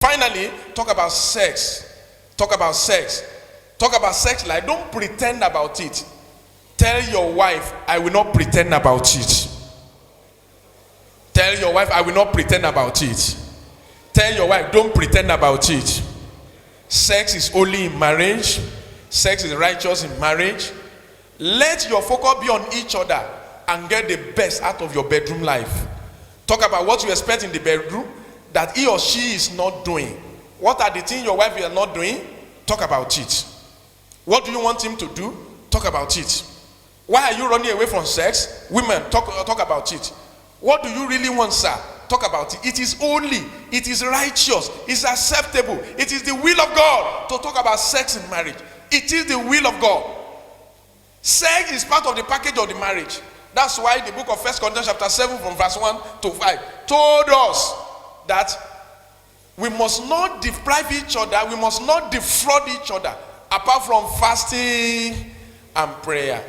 Finally, talk about sex. Talk about sex. Talk about sex like don't pretend about it. Tell your wife, I will not pretend about it. Tell your wife, I will not pretend about it. Tell your wife, don't pretend about it. Sex is only in marriage. Sex is righteous in marriage. Let your focus be on each other and get the best out of your bedroom life. Talk about what you expect in the bedroom that he or she is not doing. What are the things your wife is not doing? Talk about it. What do you want him to do? Talk about it. Why are you running away from sex? Women, talk about it. What do you really want, sir? Talk about it. It is holy. It is righteous. It's acceptable. It is the will of God to talk about sex in marriage. It is the will of God. Sex is part of the package of the marriage. That's why the book of 1 Corinthians chapter 7 from verse 1 to 5 told us that we must not deprive each other, we must not defraud each other apart from fasting and prayer.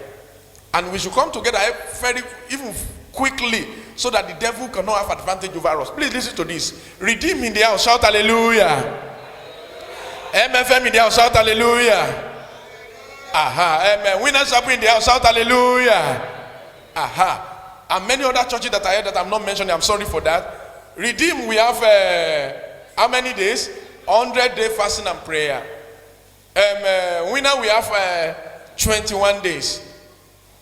And we should come together very even quickly so that the devil cannot have advantage over us. Please listen to this. Redeem in the house, shout hallelujah. MFM in the house, shout hallelujah. Amen. Winners up in the house, shout hallelujah. And many other churches that I heard that I'm not mentioning, I'm sorry for that. Redeem, we have how many days? 100-day fasting and prayer. Winner, we have 21 days.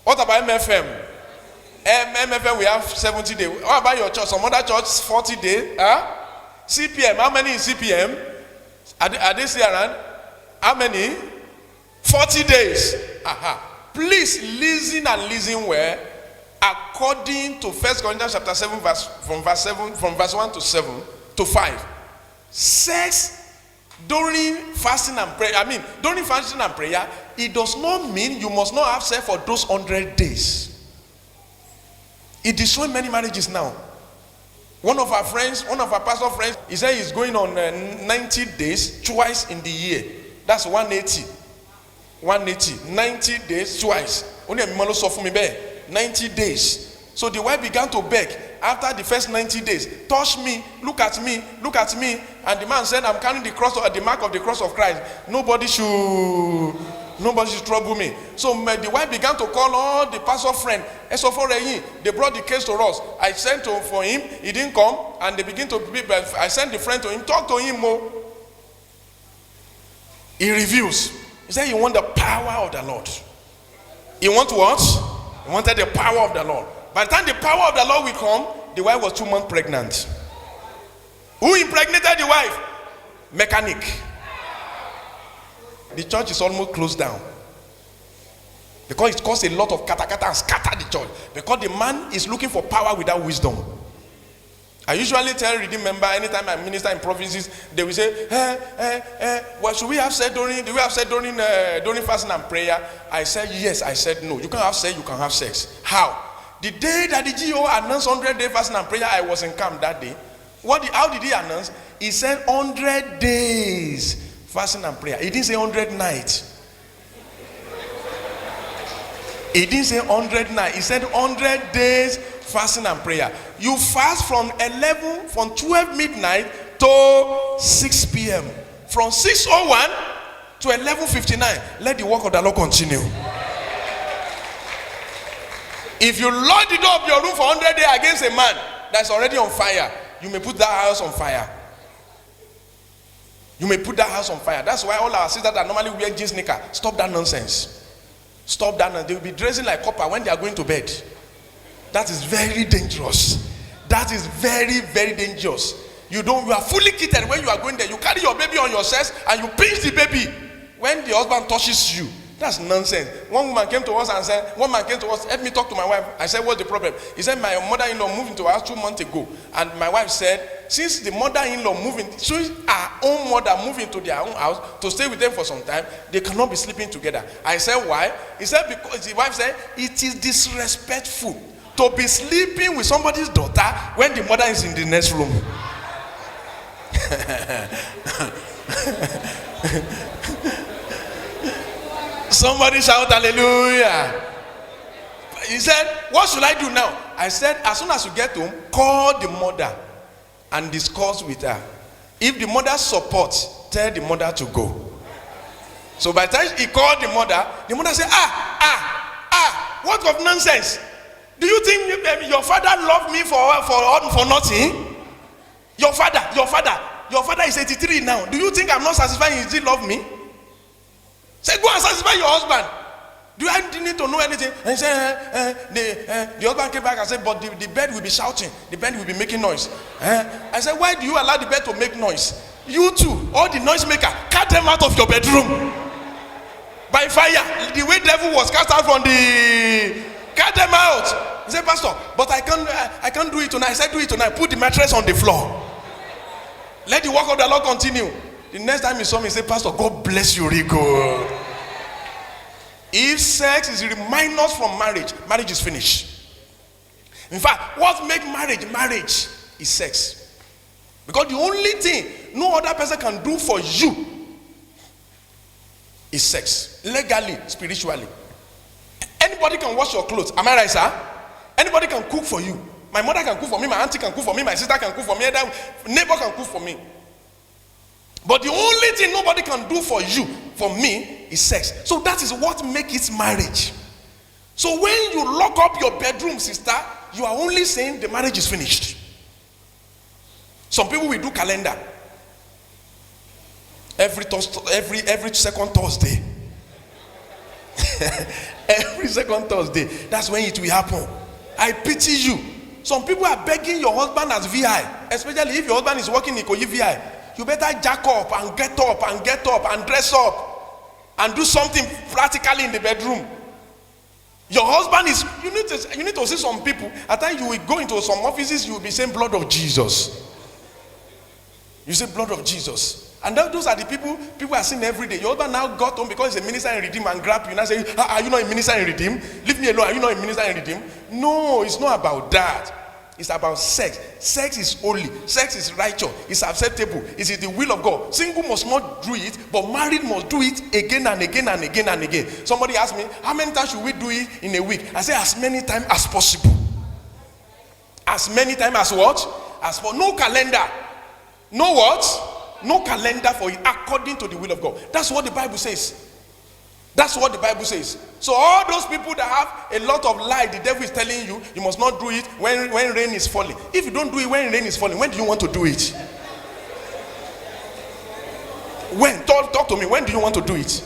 What about MFM? MFM, we have 70 days. What about your church? Some other church, 40 days. CPM, how many is CPM? Are they still around? How many? 40 days. Please listen and listen well. According to 1 Corinthians chapter 7, from verse 1 to 7 to 5. Sex during fasting and prayer. During fasting and prayer, it does not mean you must not have sex for those 100 days. It destroys many marriages now. One of our pastor friends, he said he's going on 90 days twice in the year. That's 180. 90 days twice. Only a man saw for me there. 90 days. So the wife began to beg after the first 90 days. Touch me, look at me, look at me. And the man said, I'm carrying the cross, the mark of the cross of Christ. Nobody should trouble me. So the wife began to call all the pastor friend. They brought the case to us. I sent for him. He didn't come. And they begin to be. I sent the friend to him. Talk to him more. He reveals. He said he want the power of the Lord. He want what? He wanted the power of the Lord. By the time the power of the Lord will come, the wife was 2 months pregnant. Who impregnated the wife? Mechanic. The church is almost closed down. Because it caused a lot of kata and scatter the church. Because the man is looking for power without wisdom. I usually tell redeemed member anytime I minister in provinces, they will say, what should we have said during fasting and prayer? I said yes, I said no. You can't have sex, you can have sex. How? The day that the GO announced 100-day fasting and prayer, I was in camp that day. How did he announce? He said 100 days fasting and prayer. He didn't say 100 nights. He didn't say 100 nights. He said 100 days fasting and prayer. You fast from 12 midnight to 6 p.m. From 6:01 to 11:59. Let the work of the Lord continue. If you lock the door of your room for 100 days against a man that's already on fire, you may put that house on fire. You may put that house on fire. That's why all our sisters that normally wear jeans knicker, stop that nonsense. Stop that nonsense. They will be dressing like copper when they are going to bed. That is very dangerous. That is very, very dangerous. You are fully kitted when you are going there. You carry your baby on your chest and you pinch the baby when the husband touches you. That's nonsense. One man came to us, help me talk to my wife. I said, what's the problem? He said, my mother-in-law moved into our house 2 months ago. And my wife said, since the mother-in-law since our own mother moved into their own house to stay with them for some time, they cannot be sleeping together. I said, why? He said, because the wife said, it is disrespectful to be sleeping with somebody's daughter when the mother is in the next room. Somebody shout hallelujah. He said, what should I do now? I said, as soon as you get home, call the mother and discuss with her. If the mother supports, tell the mother to go. So by the time he called the mother said, what of nonsense? Do you think your father loved me for nothing? Your father is 83 now. Do you think I'm not satisfied? He still love me? Say, go and satisfy your husband. Do I need to know anything? And he said, the husband came back and said, but the bed will be shouting. The bed will be making noise. I said, why do you allow the bed to make noise? You too, all the noise maker, cut them out of your bedroom. By fire. The way devil was cast out from the... Cut them out. He said, Pastor, but I can't do it tonight. I said, do it tonight. Put the mattress on the floor. Let the work of the Lord continue. The next time he saw me, he said, Pastor, God bless you, Rico. If sex is remind us from marriage, marriage is finished. In fact, what makes marriage is sex. Because the only thing no other person can do for you is sex. Legally, spiritually. Anybody can wash your clothes. Am I right, sir? Anybody can cook for you. My mother can cook for me, my auntie can cook for me, my sister can cook for me, neighbor can cook for me. But the only thing nobody can do for you, for me, is sex. So that is what makes it marriage. So when you lock up your bedroom, sister, you are only saying the marriage is finished. Some people will do calendar. Every second Thursday. Every second Thursday. That's when it will happen. I pity you. Some people are begging your husband as VI, especially if your husband is working in Ikoyi VI. You better jack up and get up and dress up and do something practically in the bedroom. Your husband is, you need to see some people. At times you will go into some offices, you will be saying blood of Jesus. You say blood of Jesus. And those are the people are seeing every day. Your husband now got home because he's a minister in Redeem and grab you and say, are you not a minister in Redeem? Leave me alone. Are you not a minister in Redeem? No, it's not about that. It's about sex. Sex is holy. Sex is righteous. It's acceptable. It's the will of God. Single must not do it, but married must do it again and again and again and again. Somebody asked me, how many times should we do it in a week? I say as many times as possible. As many times as what? As for no calendar. No what? No calendar for it according to the will of God. That's what the Bible says. That's what the Bible says. So all those people that have a lot of lie, the devil is telling you, you must not do it when rain is falling. If you don't do it when rain is falling, when do you want to do it? When? Talk to me. When do you want to do it?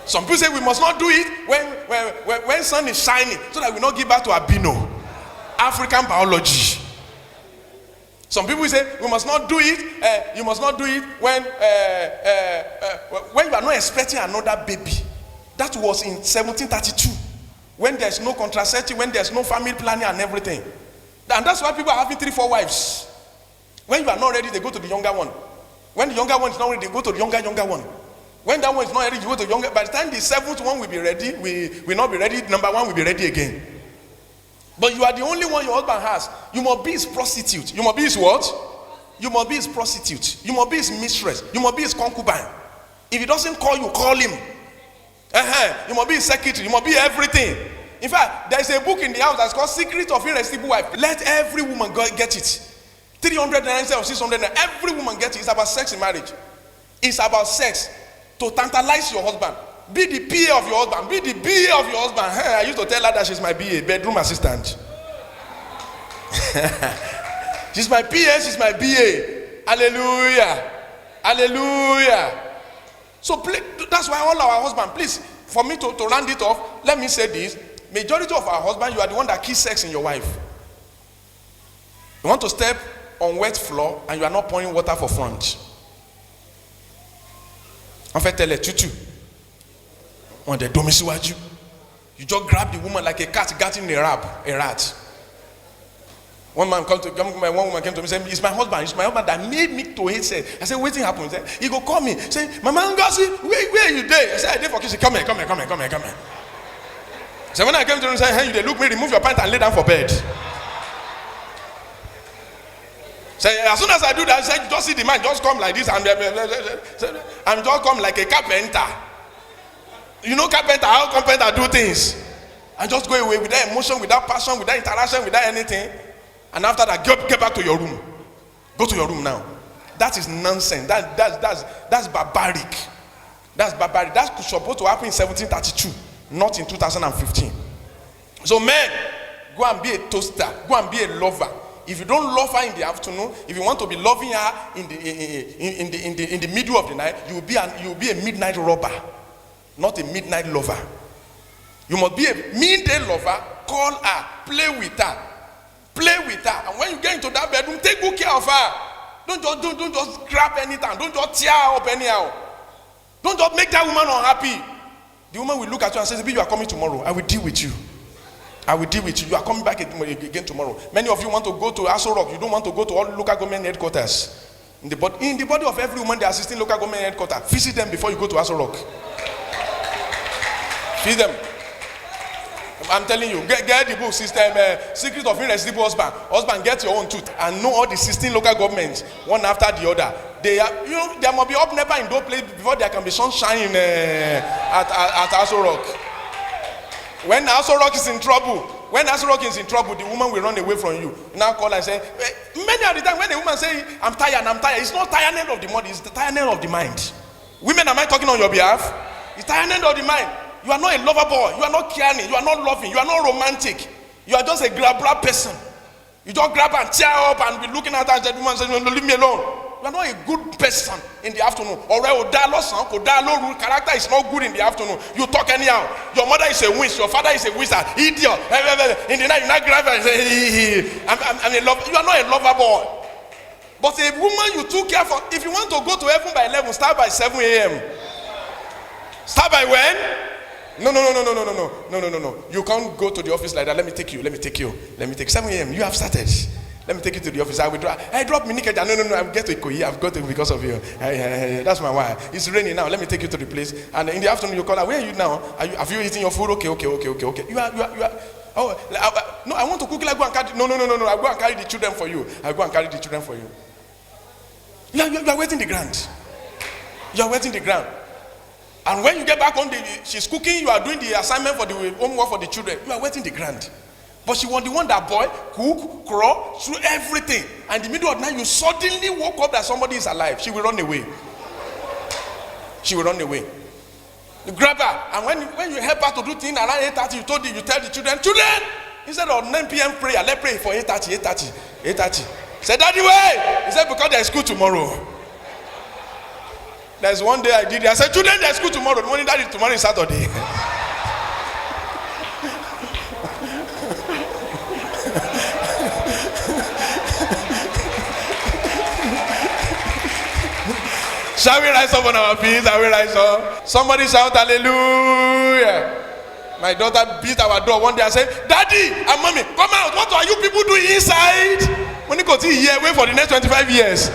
Some people say we must not do it when sun is shining, so that we not give back to albino. African biology. Some people say we must not do it. You must not do it when you are not expecting another baby. That was in 1732, when there's no contraceptive, when there's no family planning and everything. And that's why people are having 3-4 wives. When you are not ready, they go to the younger one. When the younger one is not ready, they go to the younger one. When that one is not ready, you go to the younger. By the time the 7th one will be ready, we will not be ready. Number 1 will be ready again. But you are the only one your husband has. You must be his prostitute. You must be his what? You must be his prostitute. You must be his mistress. You must be his concubine. If he doesn't call you, call him. You must be his secretary. You must be everything. In fact, there is a book in the house that's called Secret of Irresistible Wife. Let every woman get it. 390 or 600. Every woman get it. It's about sex in marriage. It's about sex to tantalize your husband. Be the PA of your husband. Be the BA of your husband. I used to tell her that she's my BA, bedroom assistant. She's my PA, she's my BA. Hallelujah. Hallelujah. So that's why all our husbands, please, for me to round it off, let me say this. Majority of our husbands, you are the one that keeps sex in your wife. You want to step on wet floor and you are not pouring water for front. En fait, elle est tutu. On the domiciwaju. You just grab the woman like a cat getting a rat. One woman came to me and said, it's my husband that made me to hate sex. I said, waiting happens. He go call me, say, Mama Ngozi, where are you there? I said, I there for kitchen. Come here. So when I came to him and said, hey, you there, look me, remove your pants and lay down for bed. Say, as soon as I do that, I said, you just see the man just come like this and just come like a carpenter. You know carpenter, how carpenter do things. And just go away without emotion, without passion, without interaction, without anything. And after that, get back to your room. Go to your room now. That is nonsense. That's barbaric. That's barbaric. That's supposed to happen in 1732, not in 2015. So men, go and be a toaster. Go and be a lover. If you don't love her in the afternoon, if you want to be loving her in the middle of the night, you will be a midnight robber, not a midnight lover. You must be a midday lover. Call her, play with her, and when you get into that bedroom, take good care of her. Don't just grab anytime. Don't just tear her up anyhow. Don't just make that woman unhappy. The woman will look at you and say, "You are coming tomorrow. I will deal with you. I will deal with you. You are coming back again tomorrow." Many of you want to go to Aso Rock. You don't want to go to all local government headquarters. In the body of every woman, they are assisting local government headquarters. Visit them before you go to Aso Rock. Feed them. I'm telling you, get the book system, Secret of Irresistible Husband. Husband, get your own tooth and know all the 16 local governments, one after the other. They are, there must be up never in those places before there can be sunshine at Aso Rock. When Aso Rock is in trouble, the woman will run away from you. You now call and say, many of the time when the woman say, I'm tired, it's not tiredness of the body, it's the tiredness of the mind. Women, am I talking on your behalf? It's tiredness of the mind. You are not a lover boy. You are not caring. You are not loving. You are not romantic. You are just a grab person. You just grab and tear up and be looking at her and the woman saying, "No, leave me alone." You are not a good person in the afternoon. Character is not good in the afternoon. You talk anyhow. Your mother is a witch. Your father is a wizard. Idiot. In the night, you not grab and say, I'm a lover. You are not a lover boy. But a woman you took care for, if you want to go to heaven by 11, start by 7 a.m. Start by when? No. You can't go to the office like that. Let me take you. 7 a.m. You have started. Let me take you to the office. I will drop. Hey, drop me. No. I'll get to Ikoyi. I've got to because of you. That's my wife. It's raining now. Let me take you to the place. And in the afternoon, you call her. Where are you now? Have you eaten your food? Okay. You are. Oh, no. I want to quickly go and carry. No. I'll go and carry the children for you. You are waiting the ground. And when you get back on she's cooking, you are doing the assignment for the homework for the children. You are waiting the ground. But she was the one that boil, cook, crawl, through everything. And in the middle of the night, you suddenly woke up that somebody is alive. She will run away. You grab her, and when you help her to do things around 8:30, you tell the children, instead of 9 p.m. prayer, let's pray for 8:30. Say, "Daddy, wait." He said, "Because there's school tomorrow." There's one day I did it. I said, "Children, there's school tomorrow." The morning, Daddy, tomorrow is Saturday. Shall we rise up on our feet? Somebody shout hallelujah. My daughter beat our door one day and said, "Daddy and Mommy, come out. What are you people doing inside?" When you go to here, wait for the next 25 years.